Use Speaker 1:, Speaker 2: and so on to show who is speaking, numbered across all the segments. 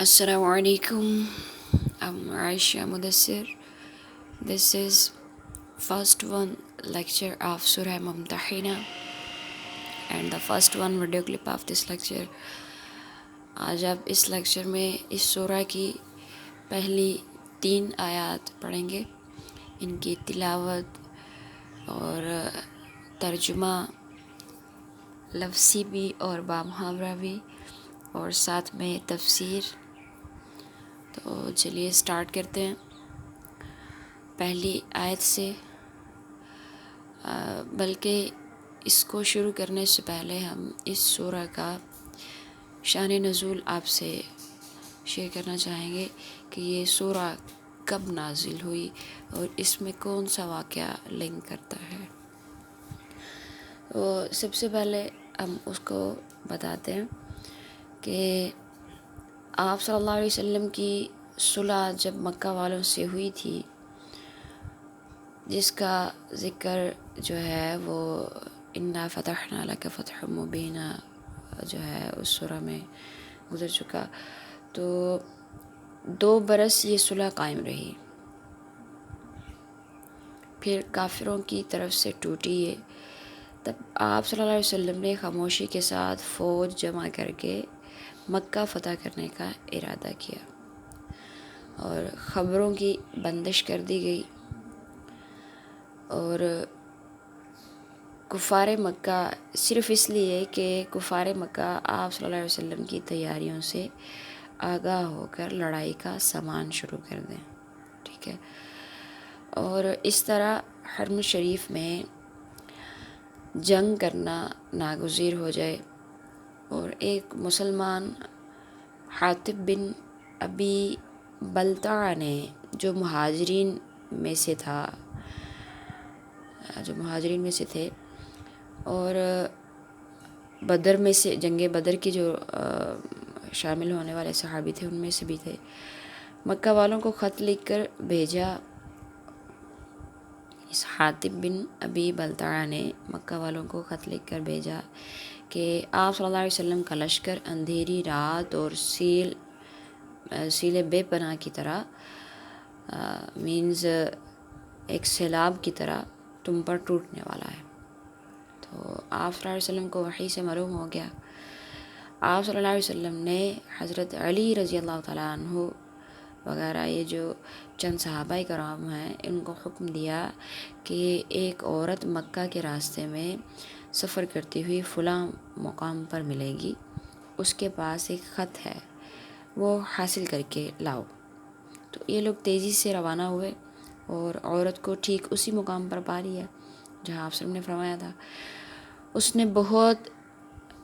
Speaker 1: Assalamu alaikum. I'm Aisha Mudassir. This is first one lecture of Surah Mumtahina and the first one video clip of this lecture. آج آپ اس lecture میں اس سورہ کی پہلی 3 آیات پڑھیں گے. ان کی تلاوت اور ترجمہ لفظی بھی اور بامحاورہ بھی اور ساتھ میں تفسیر. تو چلیے اسٹارٹ کرتے ہیں پہلی آیت سے. بلکہ اس کو شروع کرنے سے پہلے ہم اس سورہ کا شان نزول آپ سے شیئر کرنا چاہیں گے کہ یہ سورہ کب نازل ہوئی اور اس میں کون سا واقعہ لنک کرتا ہے. سب سے پہلے ہم اس کو بتاتے ہیں کہ آپ صلی اللہ علیہ وسلم کی صلح جب مکہ والوں سے ہوئی تھی، جس کا ذکر جو ہے وہ انا فتحنا لک فتحا مبینا جو ہے اس سورہ میں گزر چکا. تو 2 برس یہ صلح قائم رہی، پھر کافروں کی طرف سے ٹوٹی یہ. تب آپ صلی اللہ علیہ وسلم نے خاموشی کے ساتھ فوج جمع کر کے مکہ فتح کرنے کا ارادہ کیا اور خبروں کی بندش کر دی گئی. اور کفار مکہ صرف اس لیے کہ کفار مکہ آپ صلی اللہ علیہ وسلم کی تیاریوں سے آگاہ ہو کر لڑائی کا سامان شروع کر دیں. ٹھیک ہے. اور اس طرح حرم شریف میں جنگ کرنا ناگزیر ہو جائے. اور ایک مسلمان حاطب بن ابی بلتع نے جو مہاجرین میں سے تھے اور بدر میں سے جنگ بدر کی جو شامل ہونے والے صحابی تھے ان میں سے بھی تھے، مکہ والوں کو خط لکھ کر بھیجا. اس حاطب بن ابی بلتع نے مکہ والوں کو خط لکھ کر بھیجا کہ آپ صلی اللہ علیہ وسلم کا لشکر اندھیری رات اور سیل بے پناہ کی طرح ایک سیلاب کی طرح تم پر ٹوٹنے والا ہے. تو آپ صلی اللہ علیہ وسلم کو وحی سے معلوم ہو گیا. آپ صلی اللہ علیہ وسلم نے حضرت علی رضی اللہ تعالیٰ عنہ وغیرہ یہ جو چند صحابہ کرام ہیں ان کو حکم دیا کہ ایک عورت مکہ کے راستے میں سفر کرتی ہوئی فلاں مقام پر ملے گی، اس کے پاس ایک خط ہے، وہ حاصل کر کے لاؤ. تو یہ لوگ تیزی سے روانہ ہوئے اور عورت کو ٹھیک اسی مقام پر پا لیا جہاں آپ نے فرمایا تھا. اس نے بہت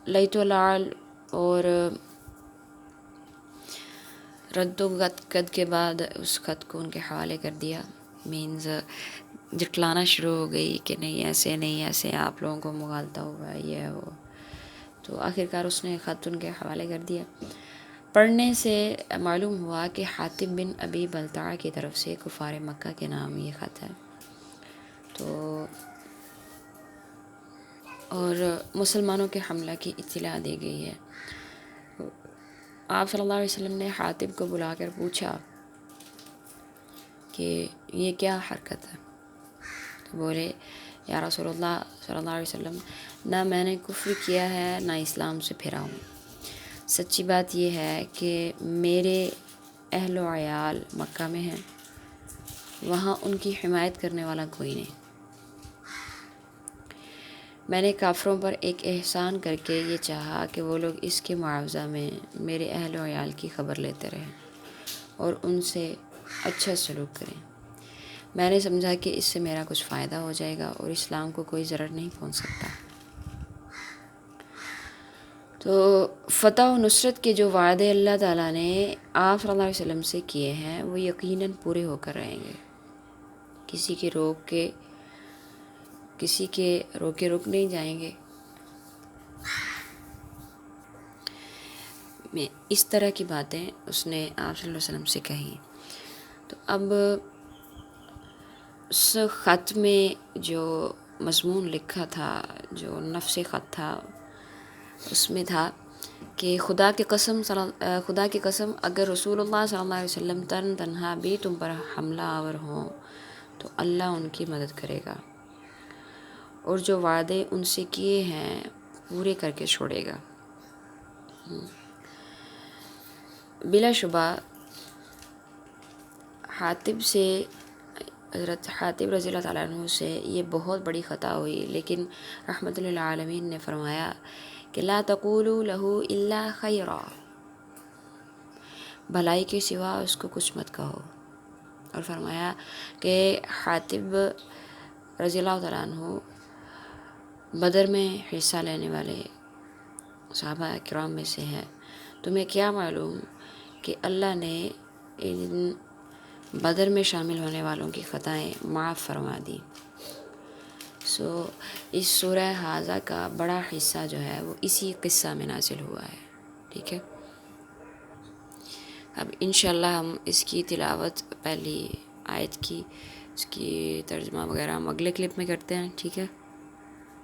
Speaker 1: لیت و لعل اور رد و قد کے بعد اس خط کو ان کے حوالے کر دیا. جٹلانا شروع ہو گئی کہ نہیں ایسے آپ لوگوں کو مغالطہ ہوا یہ وہ. تو آخرکار اس نے خط ان کے حوالے کر دیا. پڑھنے سے معلوم ہوا کہ حاطب بن ابی بلتع کی طرف سے کفار مکہ کے نام یہ خط ہے. تو اور مسلمانوں کے حملہ کی اطلاع دی گئی ہے. آپ صلی اللہ علیہ وسلم نے حاطب کو بلا کر پوچھا کہ یہ کیا حرکت ہے. تو بولے یا رسول اللہ صلی اللہ علیہ وسلم، نہ میں نے کفر کیا ہے نہ اسلام سے پھرا ہوں. سچی بات یہ ہے کہ میرے اہل و عیال مکہ میں ہیں، وہاں ان کی حمایت کرنے والا کوئی نہیں. میں نے کافروں پر ایک احسان کر کے یہ چاہا کہ وہ لوگ اس کے معاوضہ میں میرے اہل و عیال کی خبر لیتے رہیں اور ان سے اچھا سلوک کریں. میں نے سمجھا کہ اس سے میرا کچھ فائدہ ہو جائے گا اور اسلام کو کوئی ضرر نہیں پہنچ سکتا. تو فتح و نصرت کے جو وعدے اللہ تعالیٰ نے آپ صلی اللہ علیہ وسلم سے کیے ہیں وہ یقیناً پورے ہو کر رہیں گے. کسی کے روکے رک نہیں جائیں گے. اس طرح کی باتیں اس نے آپ صلی اللہ علیہ وسلم سے کہیں. تو اب اس خط میں جو مضمون لکھا تھا، جو نفس خط تھا، اس میں تھا کہ خدا کی قسم اگر رسول اللہ صلی اللہ علیہ وسلم تنہا بھی تم پر حملہ آور ہوں تو اللہ ان کی مدد کرے گا اور جو وعدے ان سے کیے ہیں پورے کر کے چھوڑے گا۔ بلا شبہ حضرت حاتب رضی اللہ تعالیٰ عنہ سے یہ بہت بڑی خطا ہوئی، لیکن رحمت للعالمین نے فرمایا کہ لا تقولوا له الا خیرا، بھلائی کے سوا اس کو کچھ مت کہو۔ اور فرمایا کہ حاتب رضی اللہ تعالیٰ عنہ بدر میں حصہ لینے والے صحابہ کرام میں سے ہے، تمہیں کیا معلوم کہ اللہ نے ان بدر میں شامل ہونے والوں کی خطائیں معاف فرما دی۔ اس سورہ حاضہ کا بڑا حصہ جو ہے وہ اسی قصہ میں نازل ہوا ہے، ٹھیک ہے۔ اب انشاءاللہ ہم اس کی تلاوت پہلی آیت کی، اس کی ترجمہ وغیرہ ہم اگلے کلپ میں کرتے ہیں، ٹھیک ہے۔